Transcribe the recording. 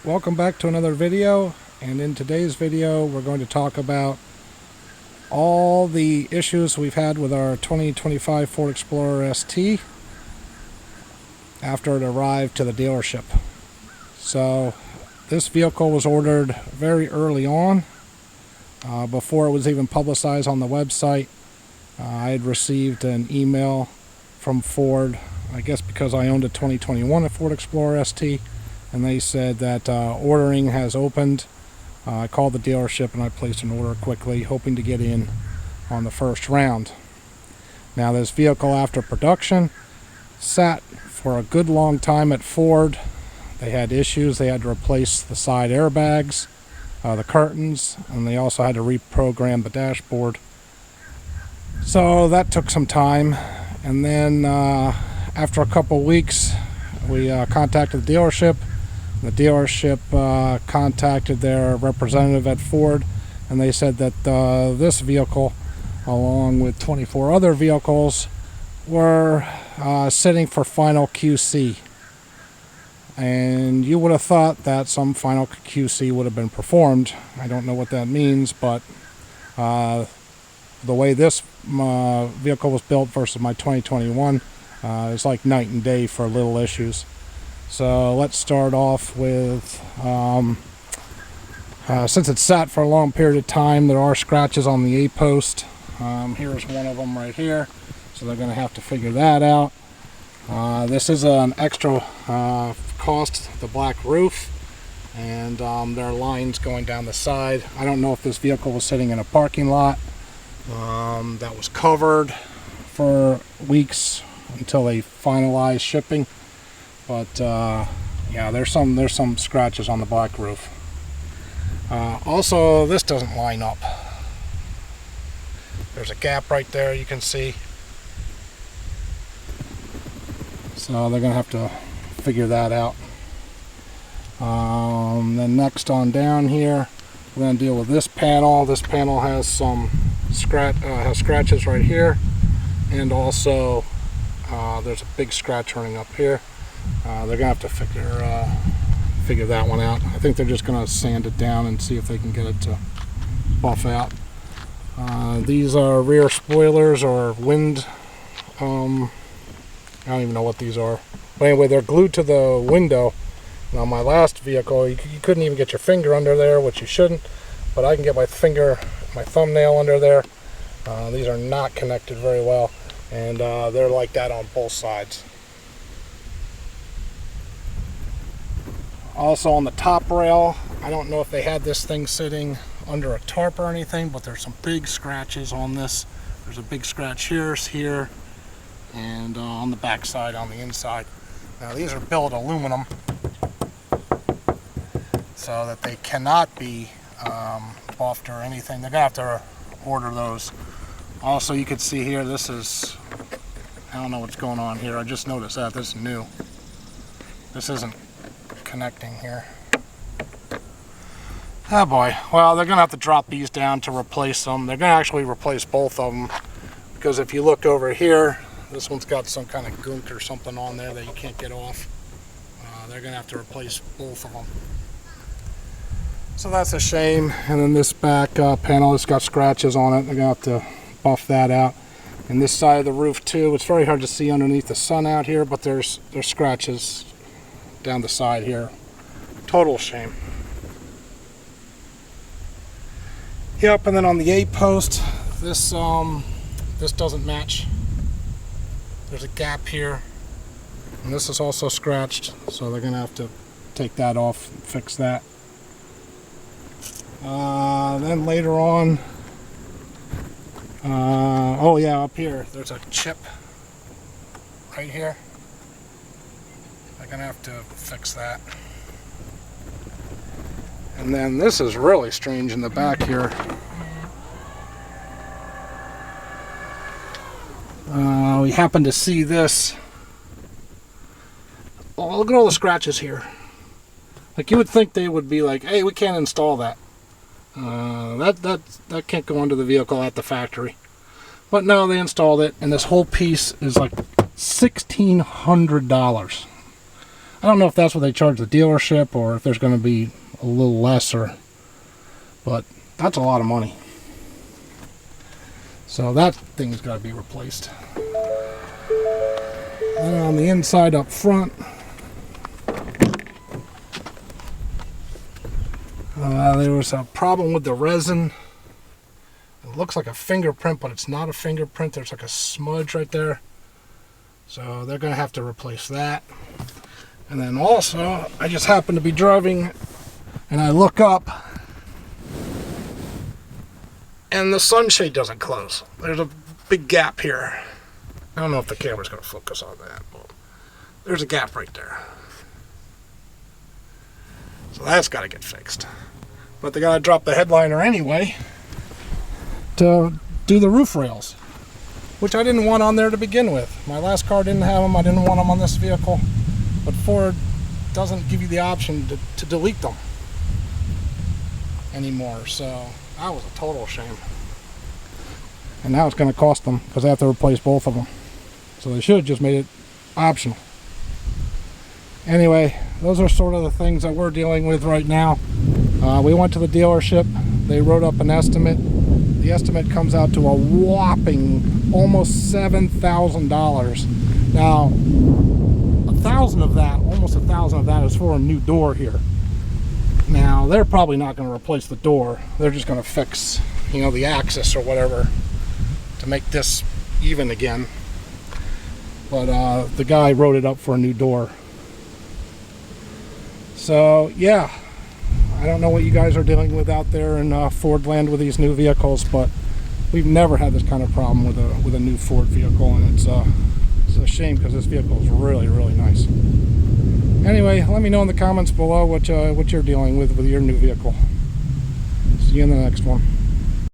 Welcome back to another video, and in today's video we're going to talk about all the issues we've had with our 2025 Ford Explorer ST after it arrived to the dealership. So this vehicle was ordered very early on, before it was even publicized on the website. I had received an email from Ford, I guess because I owned a 2021 Ford Explorer ST, and they said that ordering has opened. I called the dealership and I placed an order quickly, hoping to get in on the first round. Now this vehicle, after production, sat for a good long time at Ford. They had issues. They had to replace the side airbags, the curtains, and they also had to reprogram the dashboard. So that took some time, and then after a couple weeks we contacted the dealership. The dealership contacted their representative at Ford, and they said that this vehicle, along with 24 other vehicles, were sitting for final QC. And you would have thought that some final QC would have been performed. I don't know what that means, but the way this vehicle was built versus my 2021 is like night and day for little issues. So let's start off with, since it's sat for a long period of time, there are scratches on the A-post. Here's one of them right here, so they're going to have to figure that out. This is an extra cost, the black roof, and there are lines going down the side. I don't know if this vehicle was sitting in a parking lot that was covered for weeks until they finalized shipping. But yeah, there's some scratches on the black roof. Also, this doesn't line up. There's a gap right there, you can see. So they're gonna have to figure that out. Then next on down here, we're gonna deal with this panel. This panel has some scratches right here, and also there's a big scratch running up here. They're gonna have to figure that one out. I think they're just gonna sand it down and see if they can get it to buff out. These are rear spoilers or wind. I don't even know what these are. But anyway, they're glued to the window. Now my last vehicle, you couldn't even get your finger under there, which you shouldn't. But I can get my thumbnail under there. These are not connected very well, and they're like that on both sides. Also on the top rail, I don't know if they had this thing sitting under a tarp or anything, but there's some big scratches on this. There's a big scratch here, and on the back side, on the inside. Now these are billet aluminum, so that they cannot be buffed or anything. They're gonna have to order those. Also, you can see here, this is, I don't know what's going on here. I just noticed that this is new. This isn't connecting here. Oh boy. Well, they're gonna have to drop these down to replace them. They're gonna actually replace both of them, because if you look over here, this one's got some kind of gunk or something on there that you can't get off. They're gonna have to replace both of them. So that's a shame. And then this back panel has got scratches on it. They're gonna have to buff that out. And this side of the roof too. It's very hard to see underneath the sun out here, but there's scratches down the side here. Total shame. Yep, and then on the A-post, this doesn't match. There's a gap here, and this is also scratched, so they're gonna have to take that off and fix that. Then later on, oh yeah, up here, there's a chip right here. They're gonna have to fix that. And then this is really strange in the back here. We happen to see this. Oh, look at all the scratches here. Like, you would think they would be like, hey, we can't install that. That can't go into the vehicle at the factory. But no, they installed it, and this whole piece is like $1,600. I don't know if that's what they charge the dealership or if there's going to be a little lesser, but that's a lot of money. So that thing's got to be replaced. And on the inside up front, there was a problem with the resin. It looks like a fingerprint, but it's not a fingerprint. There's like a smudge right there. So they're going to have to replace that. And then also, I just happen to be driving and I look up and the sunshade doesn't close. There's a big gap here. I don't know if the camera's going to focus on that, but there's a gap right there. So that's got to get fixed. But they got to drop the headliner anyway to do the roof rails, which I didn't want on there to begin with. My last car didn't have them. I didn't want them on this vehicle. But Ford doesn't give you the option to delete them anymore. So that was a total shame. And now it's going to cost them because they have to replace both of them. So they should have just made it optional. Anyway, those are sort of the things that we're dealing with right now. We went to the dealership. They wrote up an estimate. The estimate comes out to a whopping almost $7,000. Now, almost $1,000 of that is for a new door here. Now, they're probably not going to replace the door. They're just going to fix, the axis or whatever to make this even again. But the guy wrote it up for a new door. So, yeah. I don't know what you guys are dealing with out there in Fordland with these new vehicles, but we've never had this kind of problem with a new Ford vehicle, and it's a shame because this vehicle is really, really nice. Anyway, let me know in the comments below what you're dealing with your new vehicle. See you in the next one.